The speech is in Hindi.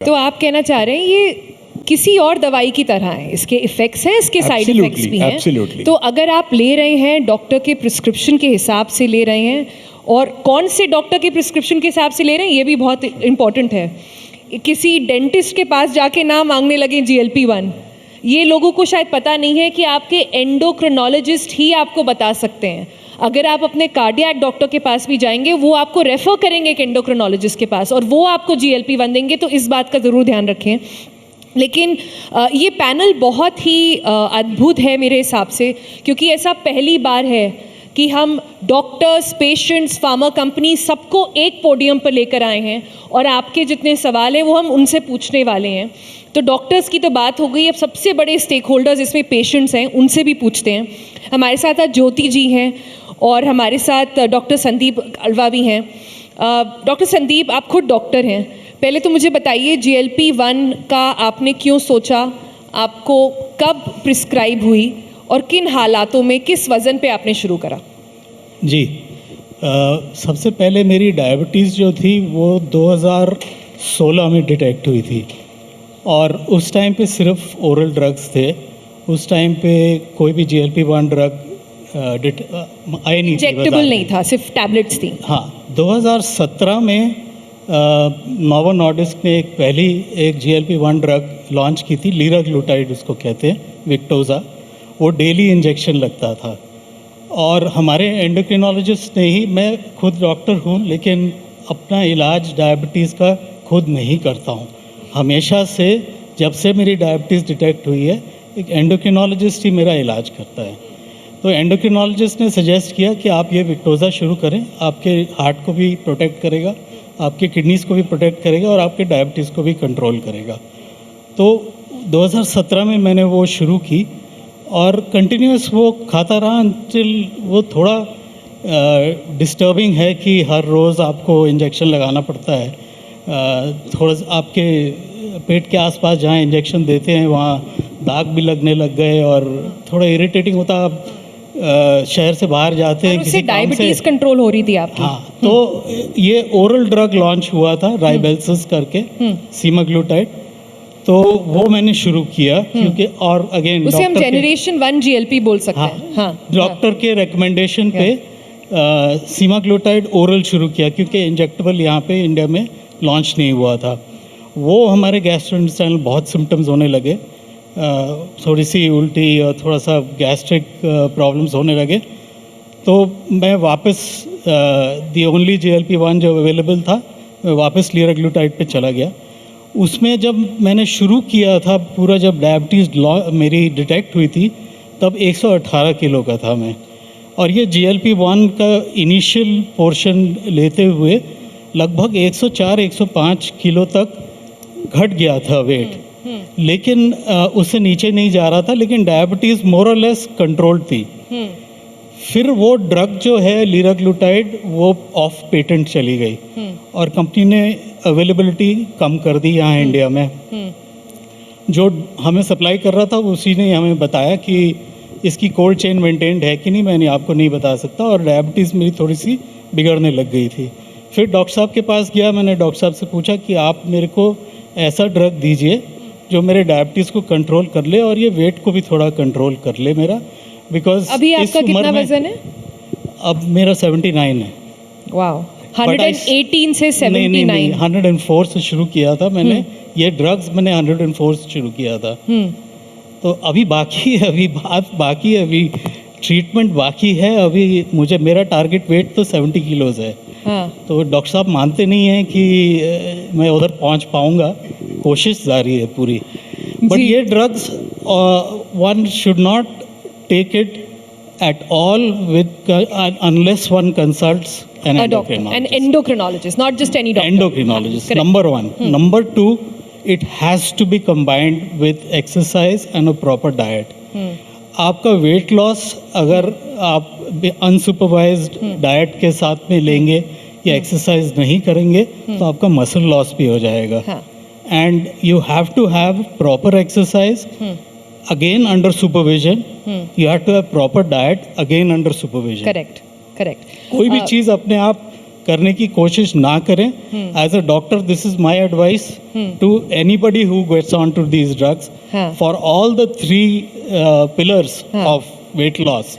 तो आप कहना चाह रहे हैं ये किसी और दवाई की तरह है, इसके इफ़ेक्ट्स हैं, इसके साइड इफ़ेक्ट्स भी हैं। Absolutely. तो अगर आप ले रहे हैं डॉक्टर के प्रिस्क्रिप्शन के हिसाब से ले रहे हैं, और कौन से डॉक्टर के प्रिस्क्रिप्शन के हिसाब से ले रहे हैं ये भी बहुत इम्पॉर्टेंट है। किसी डेंटिस्ट के पास जाके ना मांगने लगे GLP-1, ये लोगों को शायद पता नहीं है कि आपके एंडोक्रिनोलॉजिस्ट ही आपको बता सकते हैं। अगर आप अपने कार्डियक डॉक्टर के पास भी जाएंगे, वो आपको रेफ़र करेंगे एक एंडोक्रिनोलॉजिस्ट के पास, और वो आपको GLP-1 देंगे। तो इस बात का ज़रूर ध्यान रखें। लेकिन ये पैनल बहुत ही अद्भुत है मेरे हिसाब से, क्योंकि ऐसा पहली बार है कि हम डॉक्टर्स, पेशेंट्स, फार्मा कंपनी सबको एक पोडियम पर लेकर आए हैं, और आपके जितने सवाल हैं वो हम उनसे पूछने वाले हैं। तो डॉक्टर्स की तो बात हो गई, अब सबसे बड़े स्टेक होल्डर्स इसमें पेशेंट्स हैं, उनसे भी पूछते हैं। हमारे साथ आज ज्योति जी हैं और हमारे साथ डॉक्टर संदीप अल्वा भी हैं। डॉक्टर संदीप, आप खुद डॉक्टर हैं, पहले तो मुझे बताइए GLP-1 का आपने क्यों सोचा, आपको कब प्रिस्क्राइब हुई, और किन हालातों में, किस वज़न पे आपने शुरू करा? जी, सबसे पहले मेरी डायबिटीज़ जो थी वो 2016 में डिटेक्ट हुई थी, और उस टाइम पे सिर्फ ओरल ड्रग्स थे। उस टाइम पे कोई भी GLP-1 ड्रग आई नहीं थी, इंजेक्टेबल नहीं था, सिर्फ टैबलेट्स थी। हाँ, 2017 में नोवो नॉर्डिस्क ने पहली एक GLP-1 ड्रग लॉन्च की थी, लीराग्लुटाइड उसको कहते हैं, विक्टोज़ा। वो डेली इंजेक्शन लगता था, और हमारे एंडोक्रिनोलॉजिस्ट ने ही, मैं खुद डॉक्टर हूँ लेकिन अपना इलाज डायबिटीज़ का खुद नहीं करता हूँ। हमेशा से, जब से मेरी डायबिटीज़ डिटेक्ट हुई है, एक एंडोक्रिनोलॉजिस्ट ही मेरा इलाज करता है। तो एंडोक्रिनोलॉजिस्ट ने सजेस्ट किया कि आप ये विक्टोज़ा शुरू करें, आपके हार्ट को भी प्रोटेक्ट करेगा, आपके किडनीज़ को भी प्रोटेक्ट करेगा, और आपके डायबिटीज़ को भी कंट्रोल करेगा। तो 2017 में मैंने वो शुरू की, और कंटिन्यूस वो खाता रहा अंटिल वो थोड़ा डिस्टर्बिंग है कि हर रोज़ आपको इंजेक्शन लगाना पड़ता है। थोड़ा आपके पेट के आसपास जहाँ इंजेक्शन देते हैं वहाँ दाग भी लगने लग गए, और थोड़ा इरिटेटिंग होता। आप शहर से बाहर जाते हैं, किसी डायबिटीज़ कंट्रोल हो रही थी आपकी। हाँ, तो ये ओरल ड्रग लॉन्च हुआ था राइबेल्सिस करके, सीमाग्लूटाइड। तो वो मैंने शुरू किया, क्योंकि, और अगेन उसे हम जनरेशन 1 GLP बोल सकते हैं। हाँ, डॉक्टर के रिकमेंडेशन पे सीमाग्लूटाइड ओरल शुरू किया, क्योंकि इंजेक्टेबल यहाँ पे इंडिया में लॉन्च नहीं हुआ था। वो हमारे गैस्ट्रोइंटेस्टाइनल बहुत सिम्टम्स होने लगे, थोड़ी सी उल्टी और थोड़ा सा गैस्ट्रिक प्रॉब्लम्स होने लगे। तो मैं वापस दी ओनली GLP-1 जो अवेलेबल था, मैं वापस लीराग्लुटाइड पे चला गया। उसमें जब मैंने शुरू किया था पूरा, जब डायबिटीज़ मेरी डिटेक्ट हुई थी, तब 118 किलो का था मैं, और ये GLP-1 का इनिशियल पोर्शन लेते हुए लगभग 104-105 किलो तक घट गया था वेट, लेकिन उससे नीचे नहीं जा रहा था, लेकिन डायबिटीज़ मोर और लेस कंट्रोल्ड थी। फिर वो ड्रग जो है लीराग्लुटाइड, वो ऑफ पेटेंट चली गई, और कंपनी ने अवेलेबिलिटी कम कर दी यहाँ इंडिया में। जो हमें सप्लाई कर रहा था उसी ने हमें बताया कि इसकी कोल्ड चेन मेंटेन्ड है कि नहीं, मैंने आपको नहीं बता सकता, और डायबिटीज़ मेरी थोड़ी सी बिगड़ने लग गई थी। फिर डॉक्टर साहब के पास गया, मैंने डॉक्टर साहब से पूछा कि आप मेरे को ऐसा ड्रग दीजिए जो मेरे डायबिटीज़ को कंट्रोल कर ले, और ये वेट को भी थोड़ा कंट्रोल कर ले मेरा, बिकॉज अभी आपका कितना वजन है? अब मेरा 79 है। वाह, 118 से 79? नहीं, 104 से शुरू किया था मैंने, ये ड्रग्स मैंने 104 से शुरू किया था। तो अभी बाकी है, अभी बात बाकी है, अभी ट्रीटमेंट बाकी है। अभी मुझे, मेरा टारगेट वेट तो 70 किलोज़ है। हाँ। तो डॉक्टर साहब मानते नहीं हैं कि मैं उधर पहुंच पाऊंगा, कोशिश जारी है पूरी। बट ये drugs one should not take it at all with unless one consults an endocrinologist, not just any doctor. Endocrinologist, number 1. Number 2, it has to be combined with exercise and a proper diet. आपका वेट लॉस अगर आप अनसुपरवाइज्ड डाइट के साथ में लेंगे या एक्सरसाइज नहीं करेंगे, तो आपका मसल लॉस भी हो जाएगा। And you have to have proper exercise, again under supervision. You have to have proper diet, again under supervision. Correct. कोई भी चीज़ अपने आप करने की कोशिश ना करें. As a doctor this is my advice to anybody who gets on to these drugs हाँ. फॉर ऑल द 3 pillars हाँ. of weight loss.